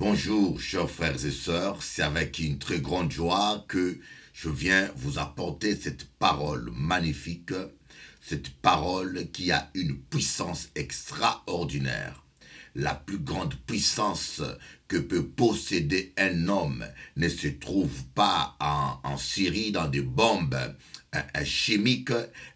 Bonjour chers frères et sœurs, c'est avec une très grande joie que je viens vous apporter cette parole magnifique, cette parole qui a une puissance extraordinaire. La plus grande puissance que peut posséder un homme ne se trouve pas en Syrie dans des bombes chimiques,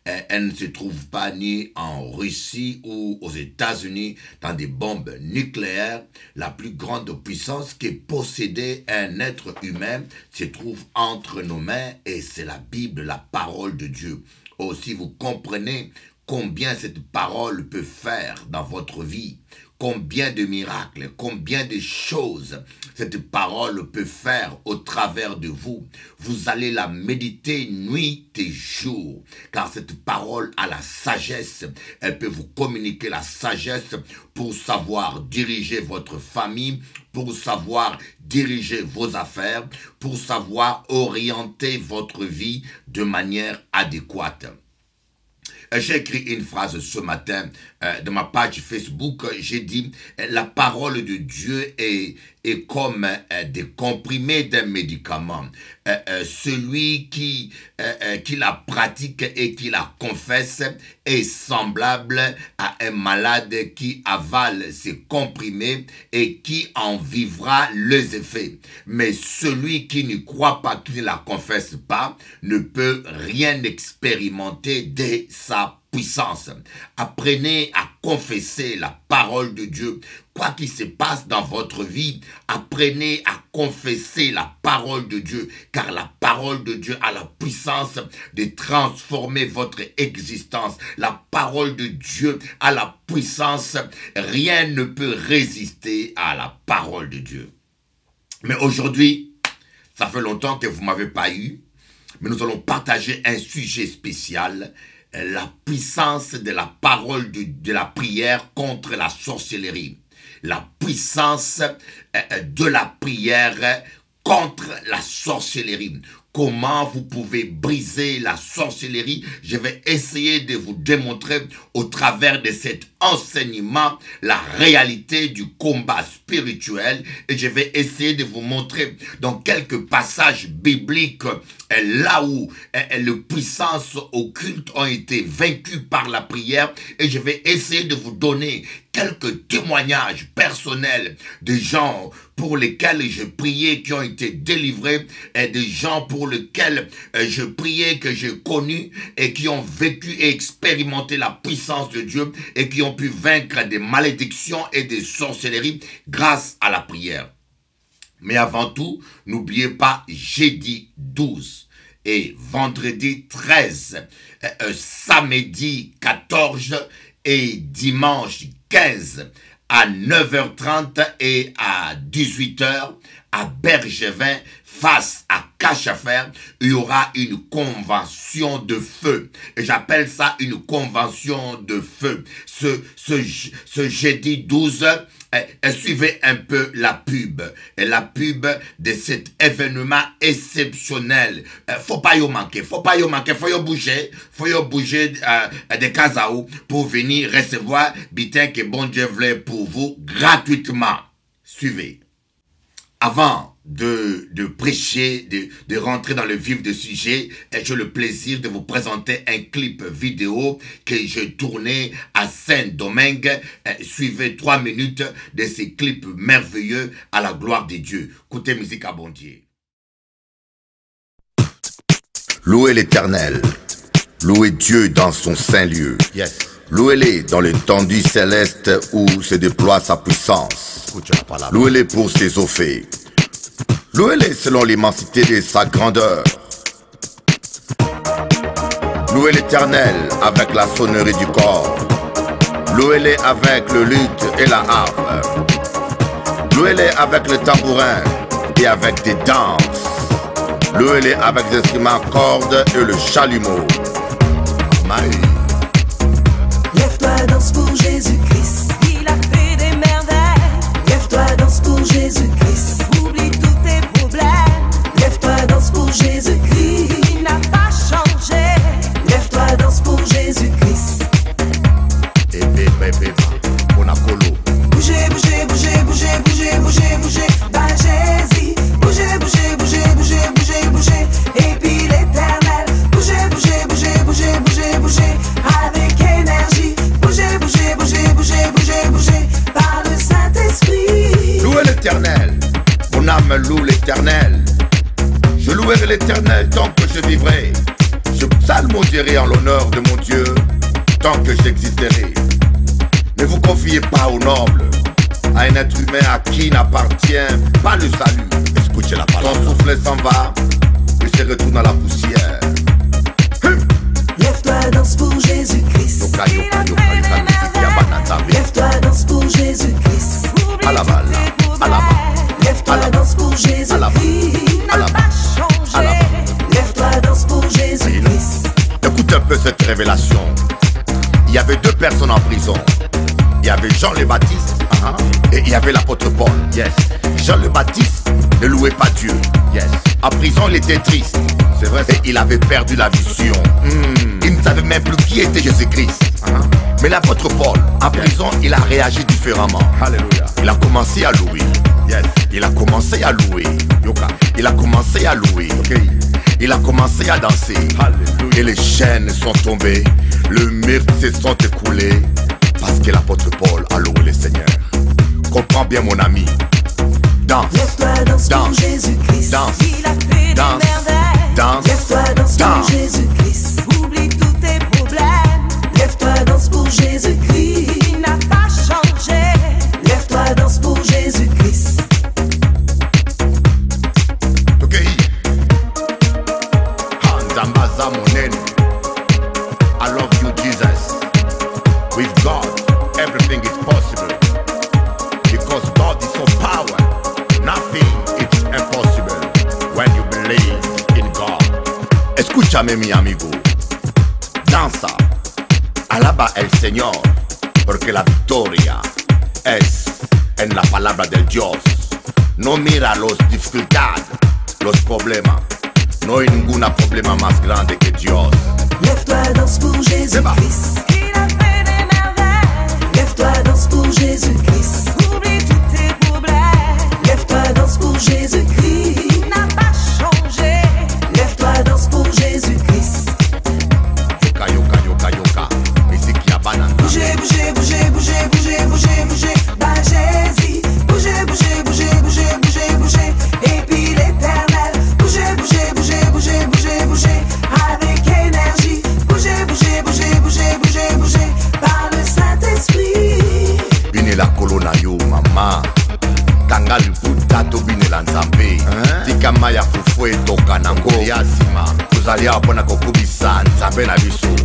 elle ne se trouve pas ni en Russie ou aux États-Unis dans des bombes nucléaires. La plus grande puissance que posséder un être humain se trouve entre nos mains et c'est la Bible, la parole de Dieu. Aussi, vous comprenez combien cette parole peut faire dans votre vie, combien de miracles, combien de choses cette parole peut faire au travers de vous. Vous allez la méditer nuit et jour, car cette parole a la sagesse. Elle peut vous communiquer la sagesse pour savoir diriger votre famille, pour savoir diriger vos affaires, pour savoir orienter votre vie de manière adéquate. J'ai écrit une phrase ce matin de ma page Facebook. J'ai dit la parole de Dieu est comme des comprimés d'un médicament. Celui qui la pratique et qui la confesse est semblable à un malade qui avale ces comprimés et qui en vivra les effets. Mais celui qui ne croit pas, qui ne la confesse pas, ne peut rien expérimenter de sa puissance. Apprenez à confesser la parole de Dieu. Quoi qu'il se passe dans votre vie, apprenez à confesser la parole de Dieu, car la parole de Dieu a la puissance de transformer votre existence. La parole de Dieu a la puissance, rien ne peut résister à la parole de Dieu. Mais aujourd'hui, ça fait longtemps que vous ne m'avez pas eu, mais nous allons partager un sujet spécial, la puissance de la parole de la prière contre la sorcellerie. La puissance de la prière contre la sorcellerie. Comment vous pouvez briser la sorcellerie? Je vais essayer de vous démontrer au travers de cet enseignement la réalité du combat spirituel et je vais essayer de vous montrer dans quelques passages bibliques là où les puissances occultes ont été vaincues par la prière et je vais essayer de vous donner quelques témoignages personnels de gens pour lesquels je priais qui ont été délivrés et des gens pour lesquels je priais que j'ai connu et qui ont vécu et expérimenté la puissance de Dieu et qui ont pu vaincre des malédictions et des sorcelleries grâce à la prière. Mais avant tout, n'oubliez pas jeudi 12 et vendredi 13, samedi 14 et dimanche 15 à 9h30 et à 18h à Bergevin face à Cachafer, il y aura une convention de feu. Et j'appelle ça une convention de feu. Ce jeudi 12, suivez un peu la pub. Et la pub de cet événement exceptionnel. Faut pas y manquer, faut y bouger de Kazaou pour venir recevoir bitin que bon Dieu voulait pour vous gratuitement. Suivez. Avant de prêcher, de rentrer dans le vif du sujet, j'ai le plaisir de vous présenter un clip vidéo que j'ai tourné à Saint-Domingue. Suivez 3 minutes de ces clips merveilleux à la gloire de Dieu. Écoutez musique à bon Dieu. Louez l'Éternel, louez Dieu dans son saint lieu. Yes. Louez-les dans l'étendue céleste où se déploie sa puissance. Louez-les pour ses eaux faits. Louez-les selon l'immensité de sa grandeur. Louez l'Éternel avec la sonnerie du corps. Louez-les avec le luth et la harpe. Louez-les avec le tambourin et avec des danses. Louez-les avec des instruments à cordes et le chalumeau. Lève-toi, danse pour Jésus-Christ. Il a fait des merveilles. Lève-toi, danse pour Jésus-Christ. Oublie tous tes problèmes. Lève-toi, danse pour Jésus-Christ. Il n'a pas changé. Lève-toi, danse pour Jésus-Christ. Et bébé, on a colo. Bougez, bougez, bougez, bougez, bougez, bougez, bougez. je vivrai. Je psalmodierai en l'honneur de mon Dieu tant que j'existerai. Ne vous confiez pas aux nobles, à un être humain à qui n'appartient pas le salut. Écoutez la parole. Ton souffle s'en va et se retourne à la poussière. Lève-toi, danse pour Jésus-Christ. Lève-toi, danse pour Jésus-Christ. À la balle, à la balle. Lève-toi, danse pour Jésus-Christ. À la balle. Lève-toi, danse pour Jésus-Christ. Écoute un peu cette révélation. Il y avait deux personnes en prison. Il y avait Jean le Baptiste et il y avait l'apôtre Paul. Yes. Jean le Baptiste ne louait pas Dieu. Yes. En prison, il était triste. C'est vrai. Et il avait perdu la vision. Il ne savait même plus qui était Jésus-Christ. Mais l'apôtre Paul, en prison, il a réagi différemment. Alléluia. Il a commencé à louer. Yes. Il a commencé à louer. Yoka. Il a commencé à louer. Okay. Il a commencé à danser. Alléluia. Et les chaînes sont tombées. Le mur se sont écoulés. Parce que l'apôtre Paul a loué le Seigneur. Comprends bien mon ami. Danse. Lève-toi, danse pour Jésus-Christ. Danse. Il a fait des merveilles. Danse. Lève-toi, danse pour Jésus-Christ. Oublie tous tes problèmes. Lève-toi, danse pour Jésus-Christ. Il n'a pas changé. Lève-toi, danse pour Jésus-Christ. Ok. Hanzambaza monene. I love you, Jesus. With God, everything is possible. Because God is so power. Nothing is impossible when you believe in God. Escúchame, mi amigo. Danza. Alaba el Señor. Porque la victoria es en la palabra del Dios. No mira los dificultades, los problemas. No hay ningún problema más grande que Dios. Lève-toi, danse pour Jésus-Christ. Il a fait des merveilles. Lève-toi, danse pour Jésus-Christ. Oublie tous tes problèmes. Lève-toi, danse pour Jésus-Christ. Il n'a pas changé. Lève-toi, danse pour Jésus-Christ. Yoka, yoka, yoka, yoka. Musique ya banane. Bougez, bougez, bougez, bougez, bougez, bougez, bougez. Bah Jésus. Bougez, bougez, bougez, bougez, bougez, bougez. Et puis l'Éternel. Bougez, bougez, bougez, bougez, bougez, bougez. Avec énergie. Bougez, bougez, bougez, bougez, bougez, bougez. Par le Saint-Esprit. Binela kolona yo mama. Kanga liputa to binela nzambe. Tika maya fufu etoka na ngoli ya sima. Tozali apona kokubisa nzambe na biso.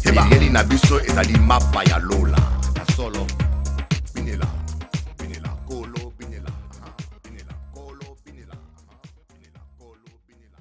Ebingeli na biso ezali mapa ya lola. Solo. Binela. Binela kolo binela. Binela kolo binela. Binela kolo binela.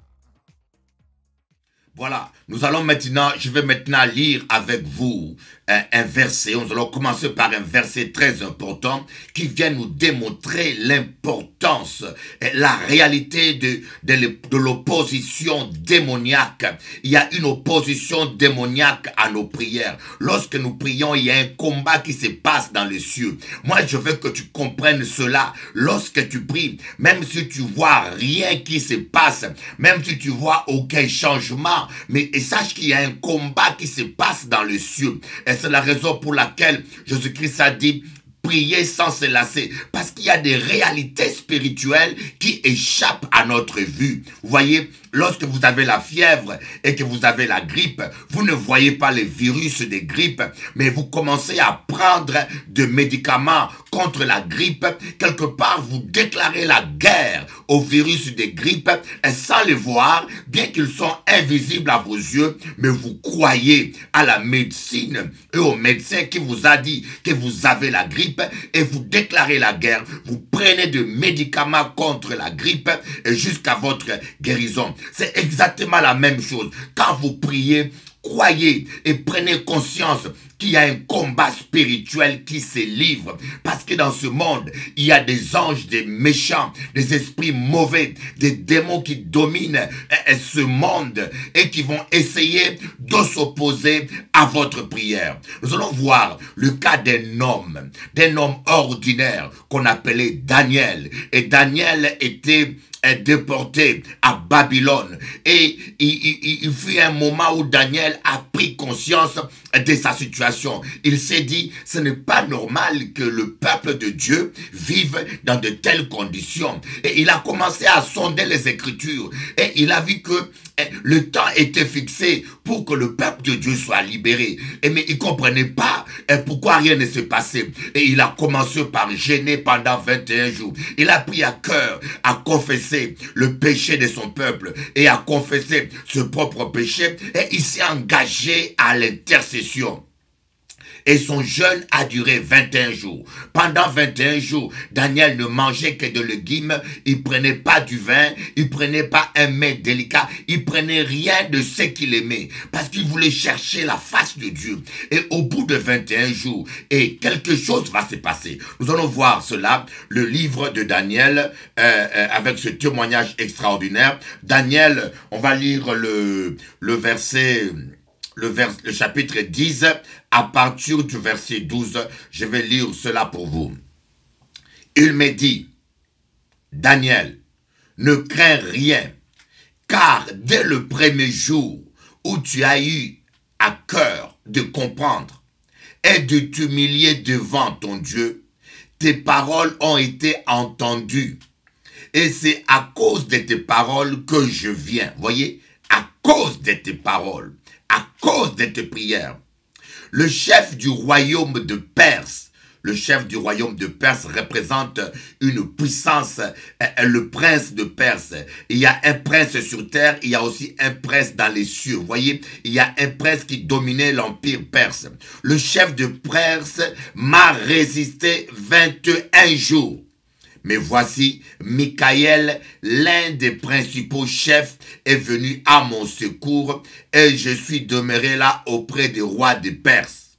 Voilà, nous allons maintenant, je vais maintenant lire avec vous un verset. Nous allons commencer par un verset très important qui vient nous démontrer l'importance, la réalité de l'opposition démoniaque. Il y a une opposition démoniaque à nos prières. Lorsque nous prions, il y a un combat qui se passe dans les cieux. Moi, je veux que tu comprennes cela. Lorsque tu pries, même si tu vois rien qui se passe, même si tu vois aucun changement, mais sache qu'il y a un combat qui se passe dans les cieux. Et c'est la raison pour laquelle Jésus-Christ a dit prier sans se lasser, parce qu'il y a des réalités spirituelles qui échappent à notre vue. Vous voyez, lorsque vous avez la fièvre et que vous avez la grippe, vous ne voyez pas les virus des grippes, mais vous commencez à prendre des médicaments contre la grippe. Quelque part, vous déclarez la guerre aux virus des grippes et sans les voir, bien qu'ils sont invisibles à vos yeux, mais vous croyez à la médecine et au médecin qui vous a dit que vous avez la grippe et vous déclarez la guerre. Vous prenez des médicaments contre la grippe et jusqu'à votre guérison. C'est exactement la même chose. Quand vous priez, croyez et prenez conscience qu'il y a un combat spirituel qui se livre. Parce que dans ce monde, il y a des anges, des méchants, des esprits mauvais, des démons qui dominent ce monde et qui vont essayer de s'opposer à votre prière. Nous allons voir le cas d'un homme ordinaire qu'on appelait Daniel. Et Daniel était déporté à Babylone. Et il fut un moment où Daniel a pris conscience de sa situation. situation. Il s'est dit, ce n'est pas normal que le peuple de Dieu vive dans de telles conditions. Et il a commencé à sonder les Écritures. Et il a vu que le temps était fixé pour que le peuple de Dieu soit libéré. Mais il ne comprenait pas pourquoi rien ne se passait. Et il a commencé par gêner pendant 21 jours. Il a pris à cœur à confesser le péché de son peuple et à confesser ce propre péché. Et il s'est engagé à l'intercession. Et son jeûne a duré 21 jours. Pendant 21 jours, Daniel ne mangeait que de légumes. Il prenait pas du vin. Il prenait pas un mets délicat. Il prenait rien de ce qu'il aimait. Parce qu'il voulait chercher la face de Dieu. Et au bout de 21 jours, et quelque chose va se passer. Nous allons voir cela, le livre de Daniel, avec ce témoignage extraordinaire. Daniel, on va lire le verset... Le chapitre 10, à partir du verset 12, je vais lire cela pour vous. Il me dit, Daniel, ne crains rien, car dès le premier jour où tu as eu à cœur de comprendre et de t'humilier devant ton Dieu, tes paroles ont été entendues. Et c'est à cause de tes paroles que je viens. Voyez, à cause de tes paroles. À cause de tes prières. Le chef du royaume de Perse, le chef du royaume de Perse représente une puissance, le prince de Perse. Il y a un prince sur terre, il y a aussi un prince dans les cieux. Vous voyez, il y a un prince qui dominait l'empire perse. Le chef de Perse m'a résisté 21 jours. Mais voici, Michaël, l'un des principaux chefs, est venu à mon secours et je suis demeuré là auprès des rois des Perses.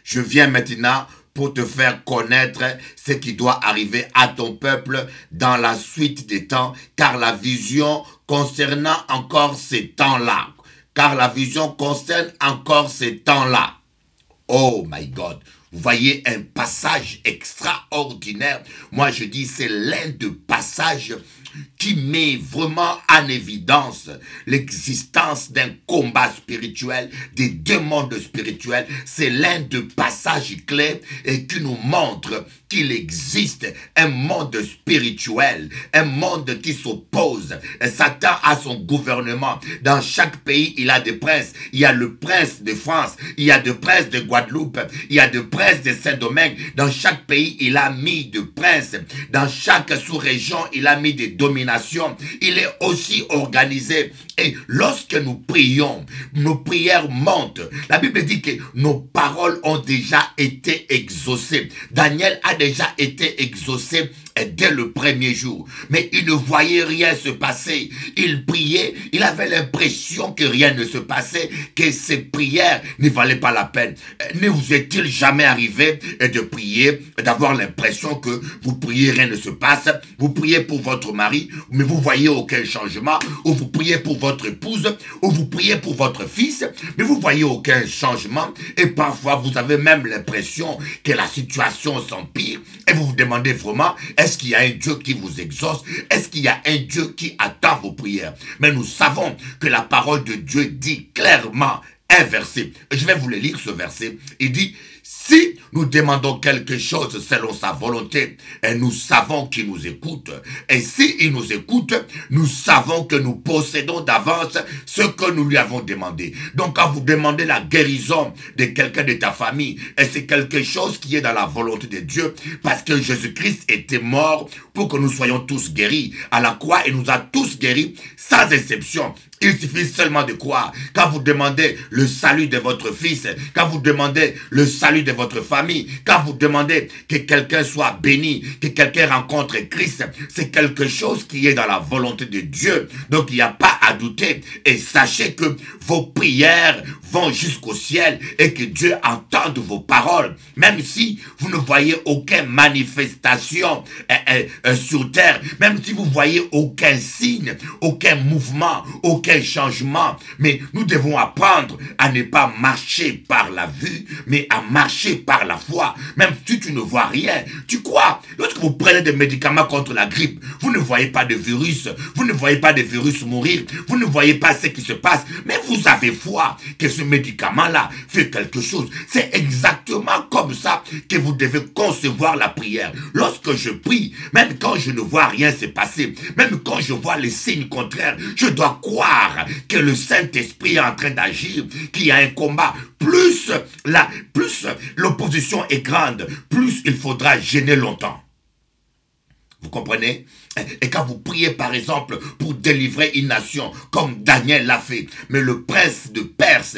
Je viens maintenant pour te faire connaître ce qui doit arriver à ton peuple dans la suite des temps, car la vision concernant encore ces temps-là, car la vision concerne encore ces temps-là. Oh my God! Vous voyez un passage extraordinaire. Moi, je dis, c'est l'un des passages qui met vraiment en évidence l'existence d'un combat spirituel, des deux mondes spirituels. C'est l'un des passages clés et qui nous montre qu'il existe un monde spirituel, un monde qui s'oppose. Satan a son gouvernement. Dans chaque pays, il a des princes. Il y a le prince de France, il y a des princes de Guadeloupe, il y a des princes de Saint-Domingue. Dans chaque pays, il a mis des princes. Dans chaque sous-région, il a mis des dominations. Il est aussi organisé. Et lorsque nous prions, nos prières montent. La Bible dit que nos paroles ont déjà été exaucées. Daniel a déjà été exaucé dès le premier jour. Mais il ne voyait rien se passer. Il priait, il avait l'impression que rien ne se passait, que ses prières ne valaient pas la peine. Ne vous est-il jamais arrivé de prier, d'avoir l'impression que vous priez, rien ne se passe, vous priez pour votre mari, mais vous voyez aucun changement, ou vous priez pour votre épouse, ou vous priez pour votre fils, mais vous voyez aucun changement, et parfois vous avez même l'impression que la situation s'empire, et vous vous demandez vraiment, est-ce qu'il y a un Dieu qui vous exauce? Est-ce qu'il y a un Dieu qui attend vos prières? Mais nous savons que la parole de Dieu dit clairement un verset. Je vais vous le lire, ce verset. Il dit, si nous demandons quelque chose selon sa volonté, et nous savons qu'il nous écoute, et s'il nous écoute, nous savons que nous possédons d'avance ce que nous lui avons demandé. Donc quand vous demandez la guérison de quelqu'un de ta famille, et c'est quelque chose qui est dans la volonté de Dieu, parce que Jésus-Christ était mort pour que nous soyons tous guéris. À la croix, il nous a tous guéris, sans exception. Il suffit seulement de croire. Quand vous demandez le salut de votre fils, quand vous demandez le salut de votre famille, quand vous demandez que quelqu'un soit béni, que quelqu'un rencontre Christ, c'est quelque chose qui est dans la volonté de Dieu. Donc il n'y a pas à douter. Et sachez que vos prières vont jusqu'au ciel et que Dieu entende vos paroles. Même si vous ne voyez aucune manifestation sur terre, même si vous voyez aucun signe, aucun mouvement, aucun changement, mais nous devons apprendre à ne pas marcher par la vue, mais à marcher par la foi. Même si tu ne vois rien, tu crois. Lorsque vous prenez des médicaments contre la grippe, vous ne voyez pas de virus, vous ne voyez pas de virus mourir, vous ne voyez pas ce qui se passe, mais vous avez foi que ce médicament-là fait quelque chose. C'est exactement comme ça que vous devez concevoir la prière. Lorsque je prie, même quand je ne vois rien se passer, même quand je vois les signes contraires, je dois croire que le Saint-Esprit est en train d'agir, qu'il y a un combat. Plus l'opposition est grande, plus il faudra gêner longtemps. Vous comprenez? Et quand vous priez par exemple pour délivrer une nation, comme Daniel l'a fait, mais le prince de Perse,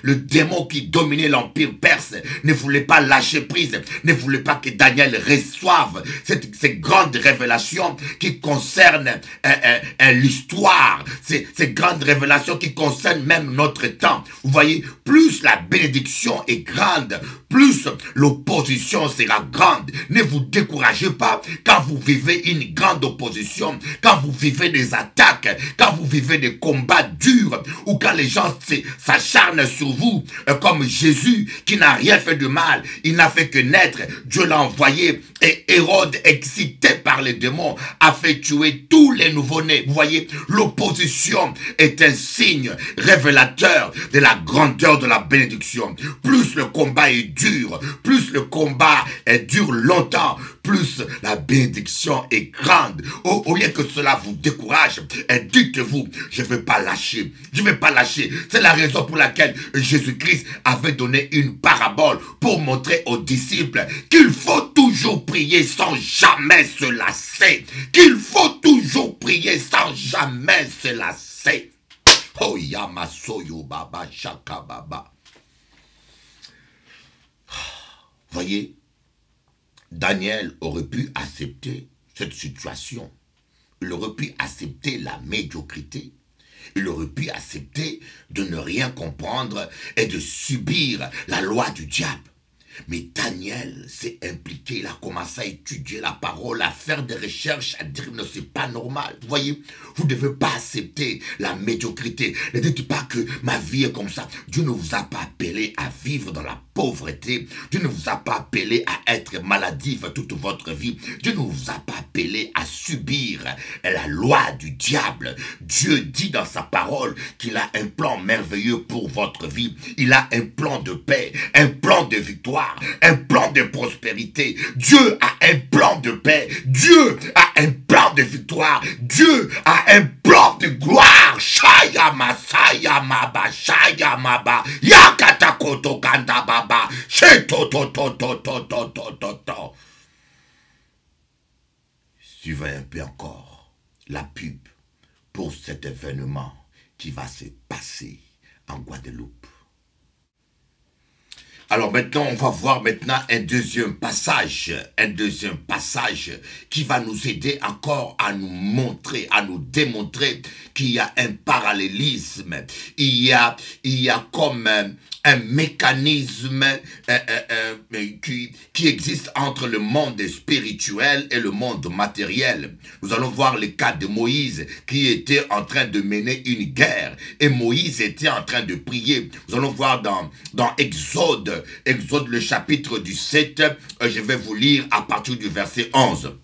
le démon qui dominait l'empire perse, ne voulait pas lâcher prise, ne voulait pas que Daniel reçoive ces grandes révélations qui concernent l'histoire, ces grandes révélations qui concernent même notre temps. Vous voyez, plus la bénédiction est grande, plus l'opposition sera grande. Ne vous découragez pas quand vous vivez une grande opposition, quand vous vivez des attaques, quand vous vivez des combats durs, ou quand les gens s'acharnent sur vous, comme Jésus qui n'a rien fait de mal, il n'a fait que naître, Dieu l'a envoyé, et Hérode, excité par les démons, a fait tuer tous les nouveau-nés. Vous voyez, l'opposition est un signe révélateur de la grandeur de la bénédiction. Plus le combat est dur, plus le combat dure longtemps, plus la bénédiction est grande. Au lieu que cela vous décourage, dites-vous, je ne vais pas lâcher, je ne vais pas lâcher. C'est la raison pour laquelle Jésus-Christ avait donné une parabole pour montrer aux disciples qu'il faut toujours prier sans jamais se lasser. Qu'il faut toujours prier sans jamais se lasser. Oh yamasoyo baba shaka baba. Voyez, Daniel aurait pu accepter cette situation. Il aurait pu accepter la médiocrité. Il aurait pu accepter de ne rien comprendre et de subir la loi du diable. Mais Daniel s'est impliqué, il a commencé à étudier la parole, à faire des recherches, à dire non, c'est pas normal. Vous voyez, vous ne devez pas accepter la médiocrité. Ne dites pas que ma vie est comme ça. Dieu ne vous a pas appelé à vivre dans la pauvreté. Dieu ne vous a pas appelé à être maladif toute votre vie. Dieu ne vous a pas appelé à subir la loi du diable. Dieu dit dans sa parole qu'il a un plan merveilleux pour votre vie. Il a un plan de paix, un plan de victoire, un plan de prospérité. Dieu a un plan de paix. Dieu a un plan de victoire. Dieu a un plan de gloire. Shaya masaya maba, shaya maba, yakata koto kanda baba, sheto to to to to to to to to. Suivez un peu encore la pub pour cet événement qui va se passer en Guadeloupe. Alors maintenant, on va voir maintenant un deuxième passage qui va nous aider encore à nous montrer, à nous démontrer qu'il y a un parallélisme, il y a comme un mécanisme qui existe entre le monde spirituel et le monde matériel. Nous allons voir le cas de Moïse qui était en train de mener une guerre et Moïse était en train de prier. Nous allons voir dans Exode le chapitre du 7, je vais vous lire à partir du verset 11.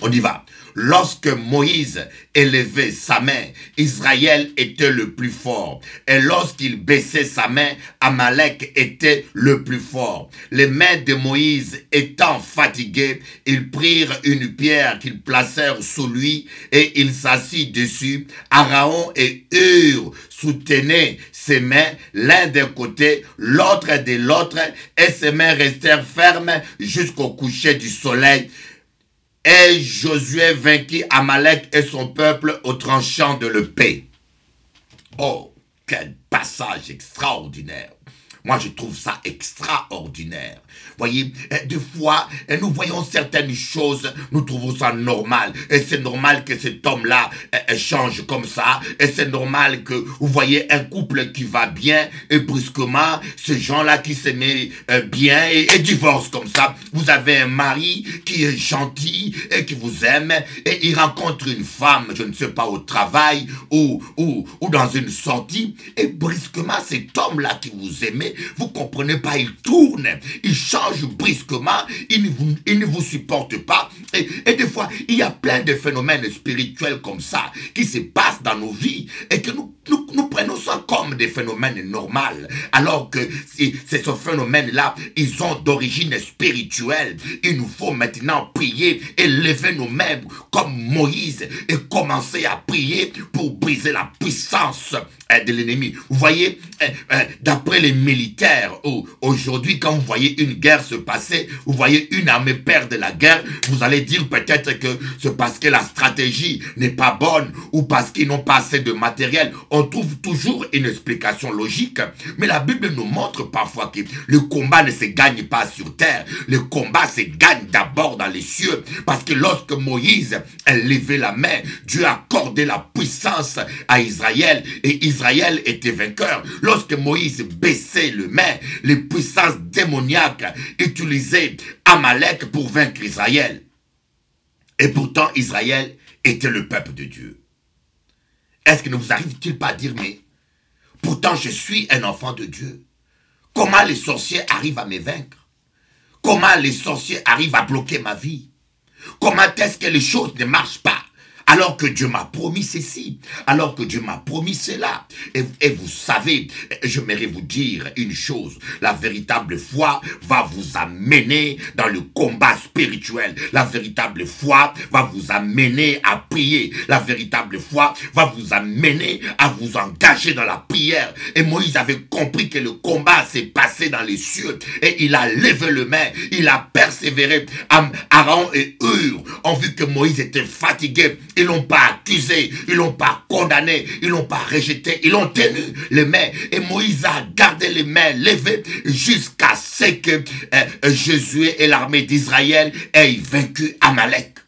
On y va. Lorsque Moïse élevait sa main, Israël était le plus fort. Et lorsqu'il baissait sa main, Amalek était le plus fort. Les mains de Moïse étant fatiguées, ils prirent une pierre qu'ils placèrent sous lui et il s'assit dessus. Aaron et Hur soutenaient ses mains l'un d'un côté, l'autre de l'autre, et ses mains restèrent fermes jusqu'au coucher du soleil. Et Josué vainquit Amalek et son peuple au tranchant de l'épée. Oh, quel passage extraordinaire. Moi, je trouve ça extraordinaire. Voyez, des fois, nous voyons certaines choses, nous trouvons ça normal. Et c'est normal que cet homme-là change comme ça. Et c'est normal que vous voyez un couple qui va bien et brusquement, ces gens-là qui s'aimaient bien et divorcent comme ça. Vous avez un mari qui est gentil et qui vous aime et il rencontre une femme, je ne sais pas, au travail ou dans une sortie. Et brusquement, cet homme-là qui vous aimait vous comprenez pas, il tourne, il change brusquement, il ne vous supporte pas. Et des fois, il y a plein de phénomènes spirituels comme ça qui se passent dans nos vies et que nous prenons ça comme des phénomènes normaux, alors que c'est ce phénomène-là, ils ont d'origine spirituelle. Il nous faut maintenant prier et lever nos mains comme Moïse et commencer à prier pour briser la puissance de l'ennemi. Vous voyez, d'après les militaires, aujourd'hui, quand vous voyez une guerre se passer, vous voyez une armée perdre la guerre, vous allez dire peut-être que c'est parce que la stratégie n'est pas bonne ou parce qu'ils n'ont pas assez de matériel. On trouve toujours une explication logique, mais la Bible nous montre parfois que le combat ne se gagne pas sur terre, le combat se gagne d'abord dans les cieux, parce que lorsque Moïse a levé la main, Dieu a accordé la puissance à Israël, et Israël était vainqueur. Lorsque Moïse baissait le main, les puissances démoniaques utilisaient Amalek pour vaincre Israël. Et pourtant, Israël était le peuple de Dieu. Est-ce que ne vous arrive-t-il pas à dire, mais pourtant je suis un enfant de Dieu. Comment les sorciers arrivent à me vaincre? Comment les sorciers arrivent à bloquer ma vie? Comment est-ce que les choses ne marchent pas? Alors que Dieu m'a promis ceci, alors que Dieu m'a promis cela. Et vous savez, j'aimerais vous dire une chose, la véritable foi va vous amener dans le combat spirituel. La véritable foi va vous amener à prier. La véritable foi va vous amener à vous engager dans la prière. Et Moïse avait compris que le combat s'est passé dans les cieux. Et il a levé le main, il a persévéré. Aaron et Hur ont vu que Moïse était fatigué. Ils l'ont pas accusé, ils l'ont pas condamné, ils l'ont pas rejeté, ils l'ont tenu les mains. Et Moïse a gardé les mains levées jusqu'à ce que Josué et l'armée d'Israël aient vaincu Amalek.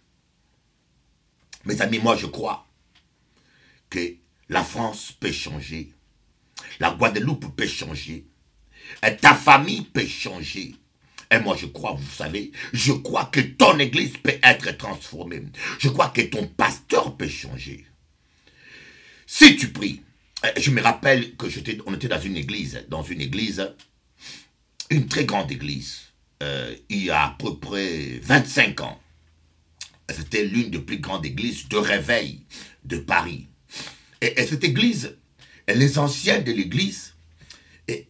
Mes amis, moi je crois que la France peut changer, la Guadeloupe peut changer, ta famille peut changer. Et moi, je crois, vous savez, je crois que ton église peut être transformée. Je crois que ton pasteur peut changer. Si tu pries, je me rappelle que on était dans une église, une très grande église, il y a à peu près 25 ans. C'était l'une des plus grandes églises de réveil de Paris. Et cette église, les anciens de l'église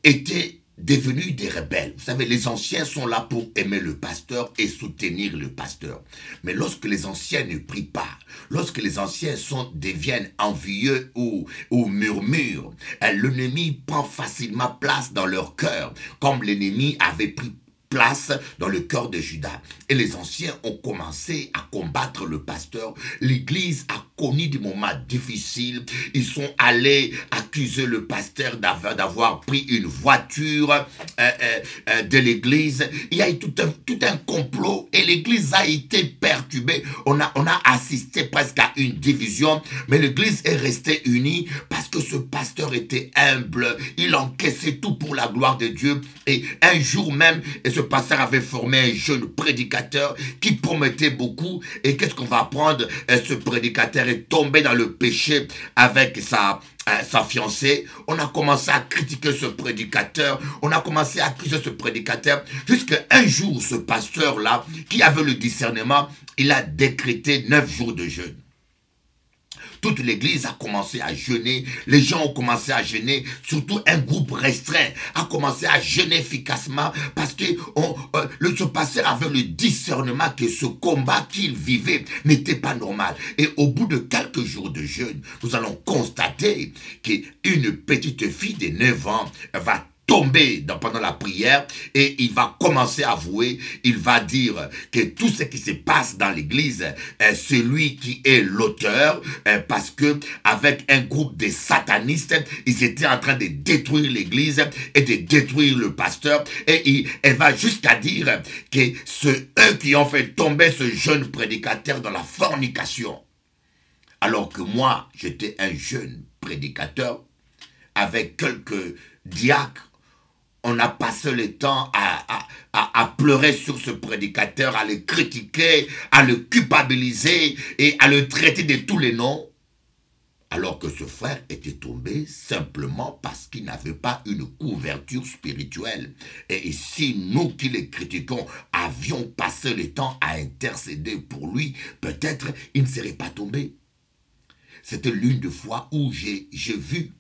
étaient devenus des rebelles. Vous savez, les anciens sont là pour aimer le pasteur et soutenir le pasteur. Mais lorsque les anciens ne prient pas, lorsque les anciens deviennent envieux ou murmurent, l'ennemi prend facilement place dans leur cœur, comme l'ennemi avait pris place dans le cœur de Judas. Et les anciens ont commencé à combattre le pasteur. L'église a connu des moments difficiles. Ils sont allés accuser le pasteur d'avoir pris une voiture de l'église. Il y a eu tout un complot et l'église a été perturbée. On a assisté presque à une division, mais l'église est restée unie parce que ce pasteur était humble. Il encaissait tout pour la gloire de Dieu. Et un jour même, ce pasteur avait formé un jeune prédicateur qui promettait beaucoup. Et qu'est-ce qu'on va apprendre? Ce prédicateur est tombé dans le péché avec sa fiancée. On a commencé à critiquer ce prédicateur. On a commencé à accuser ce prédicateur. Jusqu'à un jour, ce pasteur-là, qui avait le discernement, il a décrété 9 jours de jeûne. Toute l'église a commencé à jeûner, les gens ont commencé à jeûner, surtout un groupe restreint a commencé à jeûner efficacement parce que ce pasteur avait le discernement que ce combat qu'il vivait n'était pas normal. Et au bout de quelques jours de jeûne, nous allons constater qu'une petite fille de 9 ans va tomber pendant la prière et il va commencer à avouer, il va dire que tout ce qui se passe dans l'église, c'est lui qui est l'auteur parce que avec un groupe de satanistes, ils étaient en train de détruire l'église et de détruire le pasteur et elle va jusqu'à dire que c'est eux qui ont fait tomber ce jeune prédicateur dans la fornication. Alors que moi, j'étais un jeune prédicateur avec quelques diacres. On a passé le temps à pleurer sur ce prédicateur, à le critiquer, à le culpabiliser et à le traiter de tous les noms. alors que ce frère était tombé simplement parce qu'il n'avait pas une couverture spirituelle. Et si nous qui les critiquons avions passé le temps à intercéder pour lui, peut-être il ne serait pas tombé. C'était l'une des fois où j'ai vu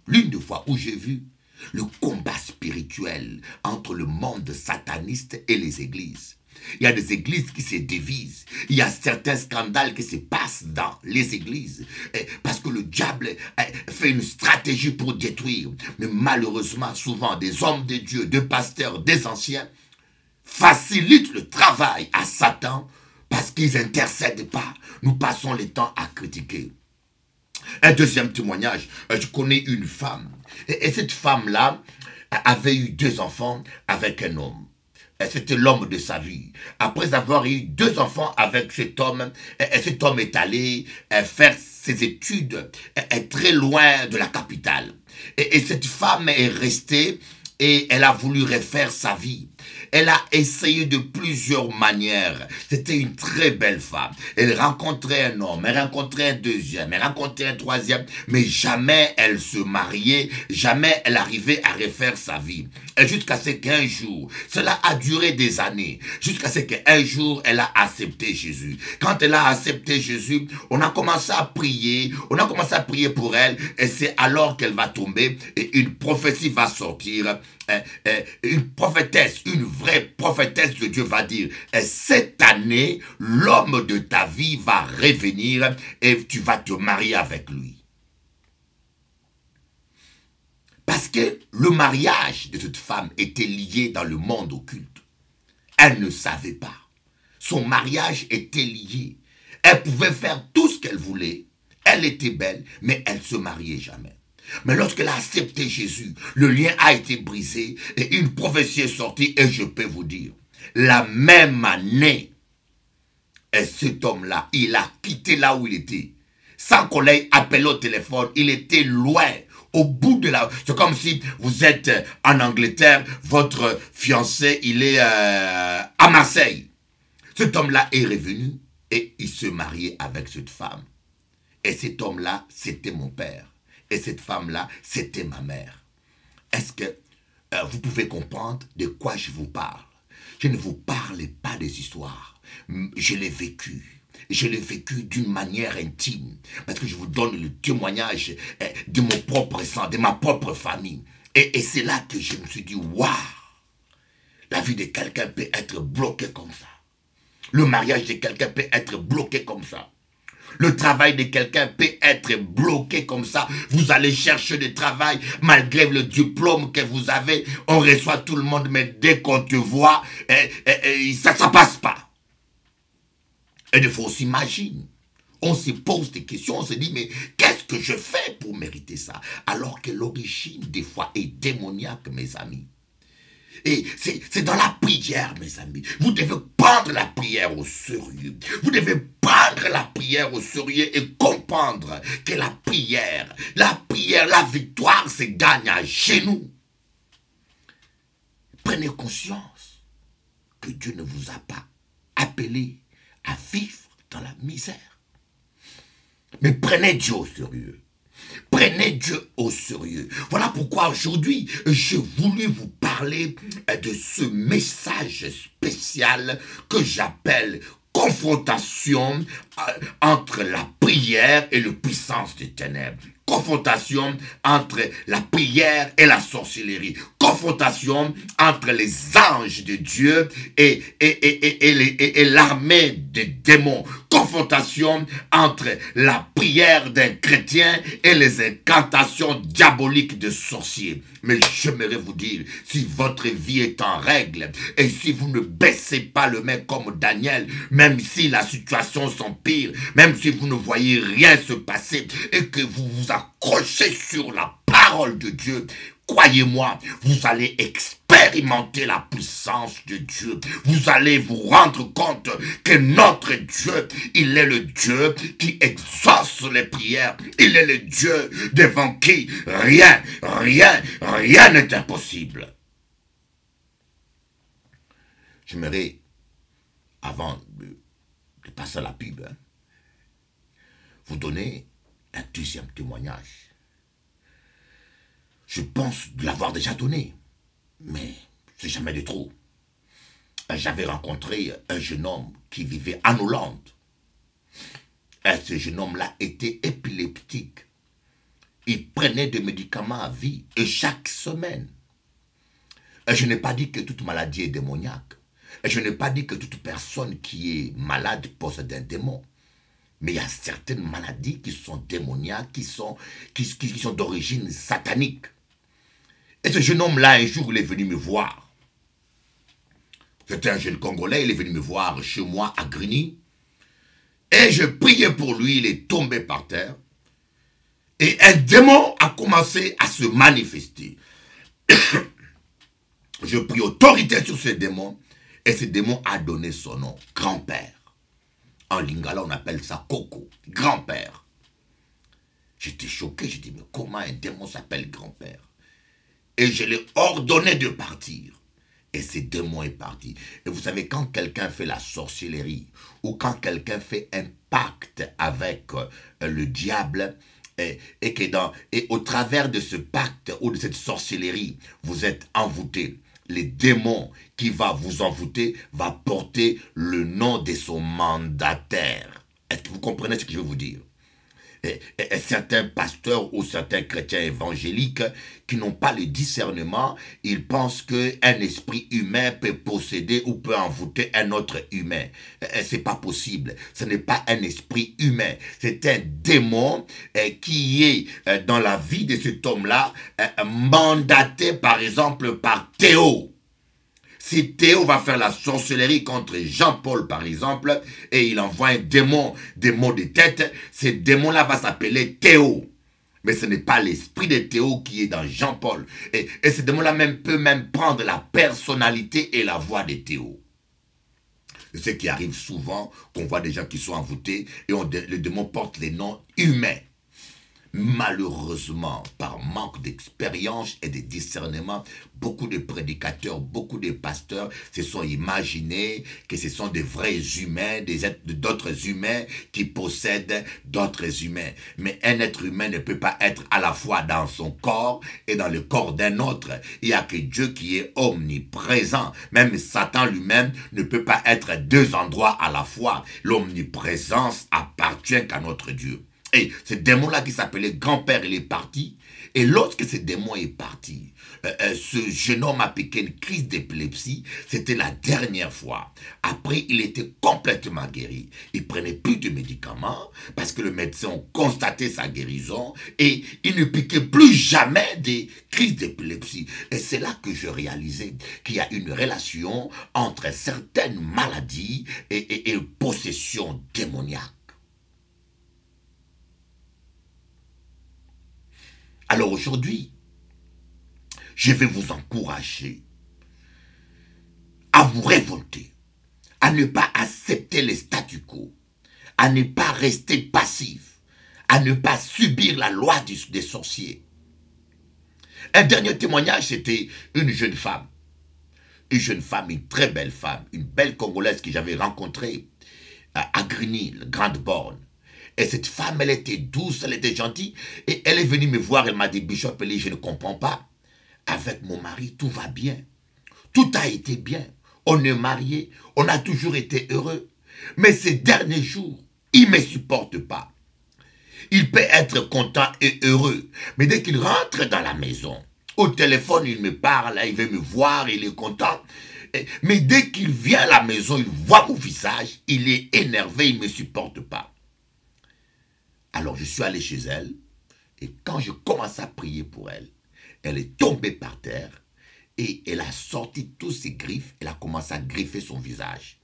le combat spirituel entre le monde sataniste et les églises. Il y a des églises qui se divisent. Il y a certains scandales qui se passent dans les églises. Parce que le diable fait une stratégie pour détruire. Mais malheureusement, souvent, des hommes de Dieu, des pasteurs, des anciens, facilitent le travail à Satan parce qu'ils n'intercèdent pas. Nous passons le temps à critiquer. Un deuxième témoignage, je connais une femme. Et cette femme-là avait eu 2 enfants avec un homme. C'était l'homme de sa vie. Après avoir eu 2 enfants avec cet homme est allé faire ses études très loin de la capitale. Et cette femme est restée et elle a voulu refaire sa vie. Elle a essayé de plusieurs manières. C'était une très belle femme. Elle rencontrait un homme, elle rencontrait un deuxième, elle rencontrait un troisième, mais jamais elle se mariait, jamais elle arrivait à refaire sa vie. Et jusqu'à ce qu'un jour, cela a duré des années, jusqu'à ce qu'un jour, elle a accepté Jésus. Quand elle a accepté Jésus, on a commencé à prier pour elle, et c'est alors qu'elle va tomber, et une prophétie va sortir. Une prophétesse, une vraie prophétesse de Dieu va dire, cette année, l'homme de ta vie va revenir et tu vas te marier avec lui. Parce que le mariage de cette femme était lié dans le monde occulte. Elle ne savait pas. Son mariage était lié. Elle pouvait faire tout ce qu'elle voulait. Elle était belle, mais elle ne se mariait jamais. Mais lorsqu'elle a accepté Jésus, le lien a été brisé et une prophétie est sortie et je peux vous dire, la même année, et cet homme-là, il a quitté là où il était. Sans qu'on l'ait appelé au téléphone, il était loin, au bout de la... C'est comme si vous êtes en Angleterre, votre fiancé, il est à Marseille. Cet homme-là est revenu et il se mariait avec cette femme. Et cet homme-là, c'était mon père. Et cette femme-là, c'était ma mère. Est-ce que vous pouvez comprendre de quoi je vous parle? Je ne vous parle pas des histoires. Je l'ai vécu. Je l'ai vécu d'une manière intime. Parce que je vous donne le témoignage de mon propre sang, de ma propre famille. Et c'est là que je me suis dit, waouh! La vie de quelqu'un peut être bloquée comme ça. Le mariage de quelqu'un peut être bloqué comme ça. Le travail de quelqu'un peut être bloqué comme ça. Vous allez chercher du travail malgré le diplôme que vous avez. On reçoit tout le monde, mais dès qu'on te voit, ça ne passe pas. Et des fois on s'imagine. On se pose des questions, on se dit, mais qu'est-ce que je fais pour mériter ça? Alors que l'origine, des fois, est démoniaque, mes amis. Et c'est dans la prière, mes amis. Vous devez prendre la prière au sérieux. Vous devez prendre la prière au sérieux et comprendre que la prière, la victoire se gagne à genoux. Prenez conscience que Dieu ne vous a pas appelé à vivre dans la misère. Mais prenez Dieu au sérieux. Prenez Dieu au sérieux. Voilà pourquoi aujourd'hui, j'ai voulu vous parler de ce message spécial que j'appelle confrontation entre la prière et la puissance des ténèbres. Confrontation entre la prière et la sorcellerie. Confrontation entre les anges de Dieu et l'armée des démons. Confrontation entre la prière d'un chrétien et les incantations diaboliques de sorciers. Mais j'aimerais vous dire, si votre vie est en règle et si vous ne baissez pas le main comme Daniel, même si la situation s'empire, même si vous ne voyez rien se passer et que vous vous accrochez sur la parole de Dieu, croyez-moi, vous allez expérimenter la puissance de Dieu. Vous allez vous rendre compte que notre Dieu, il est le Dieu qui exauce les prières. Il est le Dieu devant qui rien n'est impossible. J'aimerais, avant de passer à la pub, vous donner un deuxième témoignage. Je pense de l'avoir déjà donné, mais c'est jamais de trop. J'avais rencontré un jeune homme qui vivait en Hollande. Ce jeune homme-là était épileptique. Il prenait des médicaments à vie, et chaque semaine. Je n'ai pas dit que toute maladie est démoniaque. Je n'ai pas dit que toute personne qui est malade possède un démon. Mais il y a certaines maladies qui sont démoniaques, qui sont d'origine satanique. Et ce jeune homme-là, un jour, il est venu me voir. C'était un jeune Congolais, il est venu me voir chez moi à Grigny. Et je priais pour lui, il est tombé par terre. Et un démon a commencé à se manifester. Je pris autorité sur ce démon. Et ce démon a donné son nom, grand-père. En lingala, on appelle ça Coco, grand-père. J'étais choqué, j'ai dit, mais comment un démon s'appelle grand-père? Et je l'ai ordonné de partir. Et ce démon est parti. Et vous savez, quand quelqu'un fait la sorcellerie, ou quand quelqu'un fait un pacte avec le diable, et au travers de ce pacte ou de cette sorcellerie, vous êtes envoûté. Les démons qui va vous envoûter va porter le nom de son mandataire. Est-ce que vous comprenez ce que je veux vous dire? Et certains pasteurs ou certains chrétiens évangéliques qui n'ont pas le discernement, ils pensent qu'un esprit humain peut posséder ou peut envoûter un autre humain. C'est pas possible. Ce n'est pas un esprit humain. C'est un démon qui est dans la vie de cet homme-là mandaté par exemple par Théo. Si Théo va faire la sorcellerie contre Jean-Paul, par exemple, et il envoie un démon, des maux de tête, ce démon-là va s'appeler Théo. Mais ce n'est pas l'esprit de Théo qui est dans Jean-Paul. Et ce démon-là peut même prendre la personnalité et la voix de Théo. C'est ce qui arrive souvent, qu'on voit des gens qui sont envoûtés, et le démon porte les noms humains. Malheureusement, par manque d'expérience et de discernement, beaucoup de prédicateurs, beaucoup de pasteurs se sont imaginés que ce sont des vrais humains, d'autres humains qui possèdent d'autres humains. Mais un être humain ne peut pas être à la fois dans son corps et dans le corps d'un autre. Il n'y a que Dieu qui est omniprésent. Même Satan lui-même ne peut pas être à deux endroits à la fois. L'omniprésence appartient qu'à notre Dieu. Et ce démon-là qui s'appelait grand-père, il est parti. Et lorsque ce démon est parti, ce jeune homme a piqué une crise d'épilepsie. C'était la dernière fois. Après, il était complètement guéri. Il prenait plus de médicaments parce que le médecin a constaté sa guérison et il ne piquait plus jamais des crises d'épilepsie. Et c'est là que je réalisais qu'il y a une relation entre certaines maladies et possession démoniaque. Alors aujourd'hui, je vais vous encourager à vous révolter, à ne pas accepter les statu quo, à ne pas rester passif, à ne pas subir la loi des sorciers. Un dernier témoignage, c'était une jeune femme, une très belle femme, une belle Congolaise que j'avais rencontrée à Grigny, Grande Borne. Et cette femme, elle était douce, elle était gentille. Et elle est venue me voir, elle m'a dit, Bishop Eli, je ne comprends pas. Avec mon mari, tout va bien. Tout a été bien. On est mariés, on a toujours été heureux. Mais ces derniers jours, il ne me supporte pas. Il peut être content et heureux. Mais dès qu'il rentre dans la maison, au téléphone, il me parle, il veut me voir, il est content. Mais dès qu'il vient à la maison, il voit mon visage, il est énervé, il ne me supporte pas. Alors je suis allé chez elle, et quand je commence à prier pour elle, elle est tombée par terre, et elle a sorti tous ses griffes, elle a commencé à griffer son visage.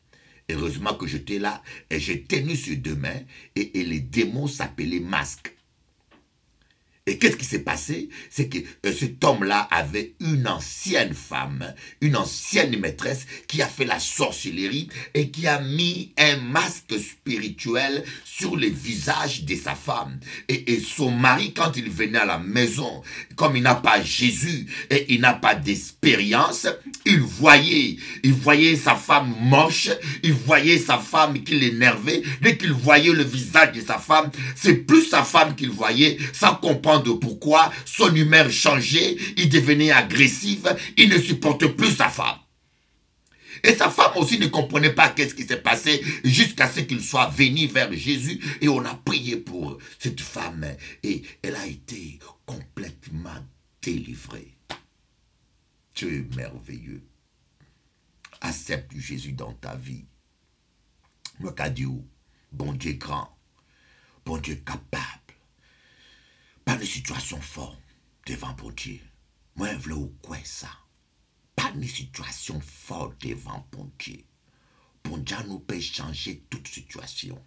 Heureusement que j'étais là, et j'ai tenu sur deux mains, et les démons s'appelaient masques. Et qu'est-ce qui s'est passé? C'est que cet homme-là avait une ancienne femme, une ancienne maîtresse qui a fait la sorcellerie et qui a mis un masque spirituel sur le visage de sa femme. Et son mari, quand il venait à la maison, comme il n'a pas Jésus et il n'a pas d'expérience, il voyait sa femme moche, il voyait sa femme qui l'énervait. Dès qu'il voyait le visage de sa femme, c'est plus sa femme qu'il voyait, sans comprendre de pourquoi son humeur changeait, il devenait agressif, il ne supporte plus sa femme. Et sa femme aussi ne comprenait pas qu'est-ce qui s'est passé jusqu'à ce qu'il soit venu vers Jésus et on a prié pour cette femme et elle a été complètement délivrée. Tu es merveilleux. Accepte Jésus dans ta vie. Mokadiou, bon Dieu grand, bon Dieu capable. Pas de situation forte devant bon Dieu. Moi, je veux quoi ça? Pas de situation forte devant bon Dieu. Bon Dieu nous peut changer toute situation.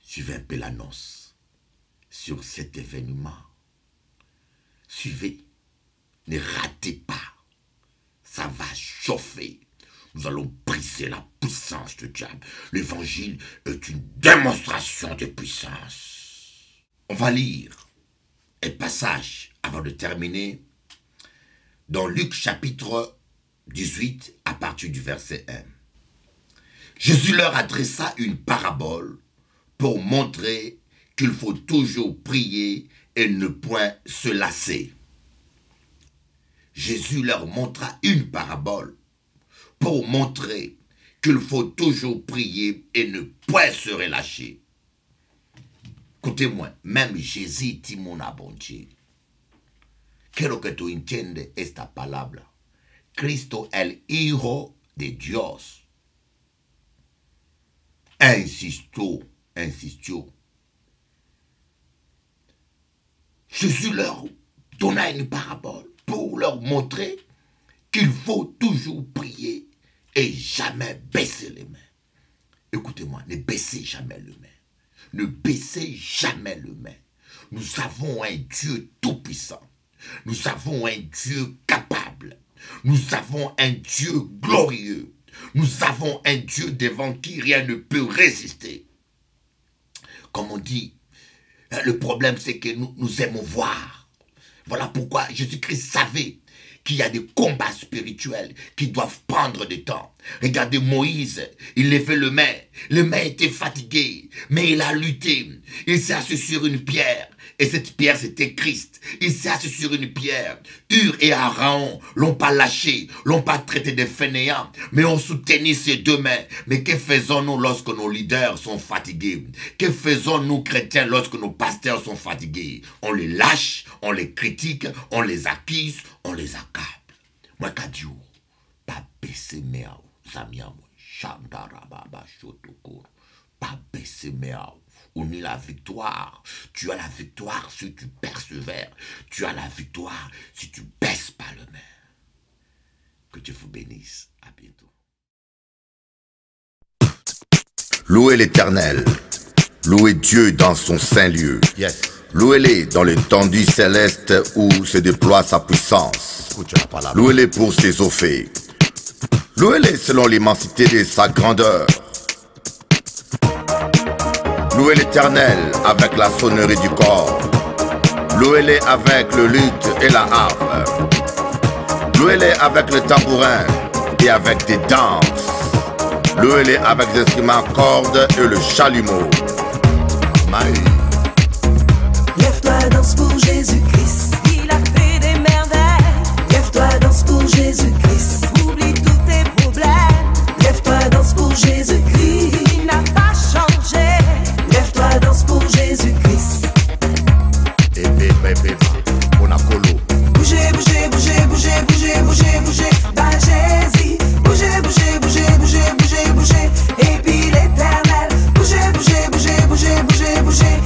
Suivez un peu l'annonce sur cet événement. Suivez. Ne ratez pas. Ça va chauffer. Nous allons briser la puissance du diable. L'évangile est une démonstration de puissance. On va lire un passage avant de terminer dans Luc chapitre 18 à partir du verset 1. Jésus leur adressa une parabole pour montrer qu'il faut toujours prier et ne point se lasser. Jésus leur montra une parabole pour montrer qu'il faut toujours prier et ne point se relâcher. Écoutez-moi, même Jésus dit mon abondier. Quiero que tú entiendes esta palabra. Cristo el Hijo de Dios. Insisto. Jésus leur donna une parabole pour leur montrer qu'il faut toujours prier et jamais baisser les mains. Écoutez-moi, ne baissez jamais les mains. Ne baissez jamais les mains. Nous avons un Dieu tout-puissant. Nous avons un Dieu capable. Nous avons un Dieu glorieux. Nous avons un Dieu devant qui rien ne peut résister. Comme on dit, le problème c'est que nous aimons voir. Voilà pourquoi Jésus-Christ savait qu'il y a des combats spirituels qui doivent prendre du temps. Regardez Moïse, il levait le main était fatigué, mais il a lutté. Il s'est assis sur une pierre, et cette pierre c'était Christ. Il s'est assis sur une pierre. Hur et Aaron l'ont pas lâché, l'ont pas traité de fainéants, mais ont soutenu ses deux mains. Mais que faisons-nous lorsque nos leaders sont fatigués? Que faisons-nous chrétiens lorsque nos pasteurs sont fatigués? On les lâche, on les critique, on les accuse, on les accable. Moi, Kadiou, pas baisser mes amis, Chandarababa Chotokoro, pas baisser mes on est la victoire. Tu as la victoire si tu persévères. Tu as la victoire si tu baisses pas le main. Que Dieu vous bénisse. À bientôt. Louez l'Éternel. Louez Dieu dans son saint lieu. Yes. Louez-les dans l'étendue céleste où se déploie sa puissance. Louez-les pour ses eaux faits. Louez-les selon l'immensité de sa grandeur. Louez l'Éternel avec la sonnerie du corps. Louez-les avec le luth et la harpe. Louez-les avec le tambourin et avec des danses. Louez-les avec des instruments à cordes et le chalumeau. Lève-toi, danse pour Jésus-Christ. Il a fait des merveilles. Lève-toi, danse pour Jésus-Christ. Oublie tous tes problèmes. Lève-toi, danse pour Jésus-Christ. Il n'a pas changé. Lève-toi, danse pour Jésus-Christ. Bougez, bougez, bougez, bougez, bougez, bougez, bougez. Bah Jésus. Bougez, bougez, bougez, bougez, bougez, bougez. Et puis l'Éternel. Bougez, bougez, bougez, bougez, bougez, bougez.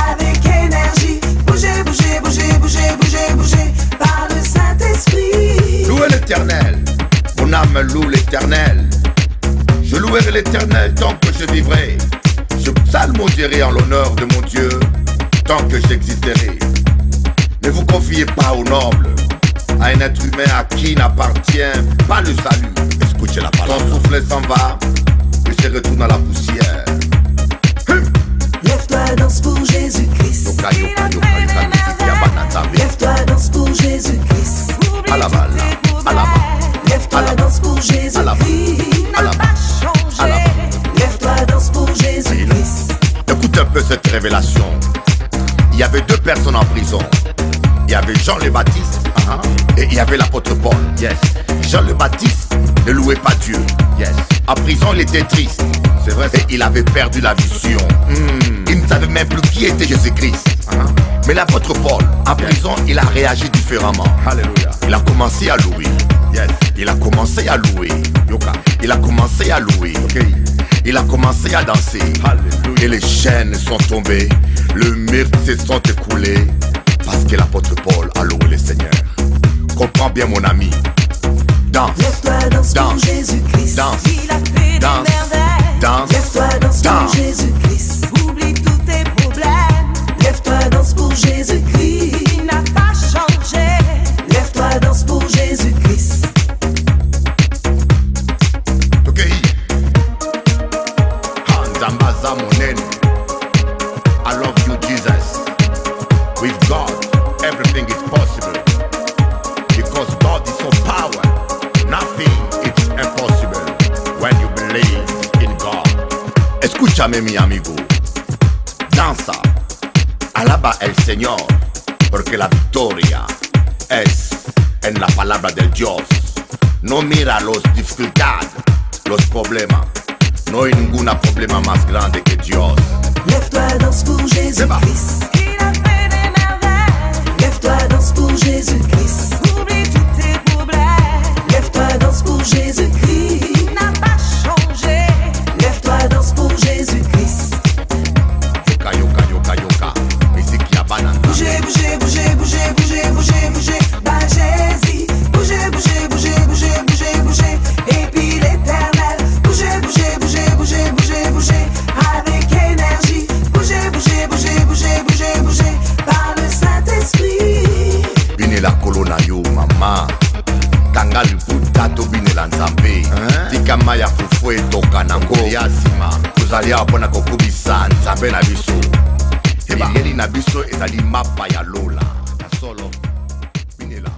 Avec énergie. Bougez, bougez, bougez, bougez, bougez, bougez. Par le Saint-Esprit. Louez l'Éternel. Mon âme loue l'Éternel. Je louerai l'Éternel tant que je vivrai. Je psalmodierai en l'honneur de mon Dieu. tant que j'existerai. Ne vous confiez pas aux nobles, à un être humain à qui n'appartient pas le salut. Écoutez la parole. Ton souffle s'en va, et se retourne à la poussière. Lève-toi, danse pour Jésus-Christ. Lève-toi, danse pour Jésus-Christ. À la balle, à la balle. Lève-toi, danse pour Jésus-Christ. À la balle. Lève-toi, danse pour Jésus-Christ. Écoute un peu cette révélation. Il y avait deux personnes en prison. Il y avait Jean le Baptiste et il y avait l'apôtre Paul. Yes. Jean le Baptiste ne louait pas Dieu. Yes. En prison, il était triste. C'est vrai. Et il avait perdu la vision. Il ne savait même plus qui était Jésus-Christ. Mais l'apôtre Paul, en prison, il a réagi différemment. Alléluia. Il a commencé à louer. Yes. Il a commencé à louer. Yoka. Il a commencé à louer. Okay. Il a commencé à danser. Alléluia. Et les chaînes sont tombées. Le mur se sont écoulés. Parce que l'apôtre Paul a loué le Seigneur. Comprends bien mon ami. Danse. Lève-toi, danse pour Jésus-Christ. Danse. Il a fait des merveilles. Danse. Lève-toi, danse pour Jésus-Christ. Oublie tous tes problèmes. Lève-toi, danse pour Jésus-Christ. Il n'a pas changé. Lève-toi, danse pour Jésus-Christ. Ok. Hanzambaza monene. I love you, Jesus. With God, everything is possible. Because God is so power, nothing is impossible when you believe in God. Escúchame, mi amigo. Danza. Alaba el Señor, porque la victoria es en la palabra del Dios. No mira los dificultades, los problemas. No hay ningún problema más grande que Dios. Lève-toi, danse pour Jésus-Christ. Lève-toi, danse pour Jésus-Christ. Oublie tous tes problèmes. Lève-toi, danse pour Jésus-Christ. Il n'a pas changé. Lève-toi, danse pour Jésus-Christ. Yoka, yoka, yoka, yoka. Musique ya banane. Bougez, bougez, bougez, bougez, bougez, bougez, bougez. Bah Jésus. Bougez, bougez, bougez, bougez, bougez, bougez. Et puis l'Éternel. Bougez, bougez, bougez, bougez, bougez, bougez. Avec énergie. Bougez, bougez, bougez, bougez, bougez, bougez. Par le Saint-Esprit. Binela kolona yo mama. Kanga liputa to binela nzambe. Tika maya fufu etoka na ngoli ya sima. Tozali apona kokubisa nzambe na biso. Ebiyeli na biso ezali mapa ya lola. Solo binela.